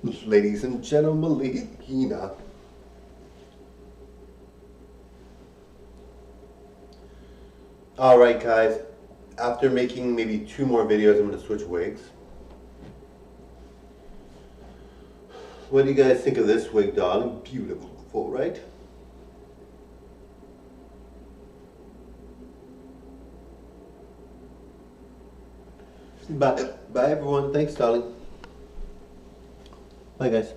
Ladies and gentlemen, Hina. Alright guys, after making maybe 2 more videos, I'm going to switch wigs. What do you guys think of this wig, dog? Beautiful, right? Bye everyone. Thanks, darling. Bye guys.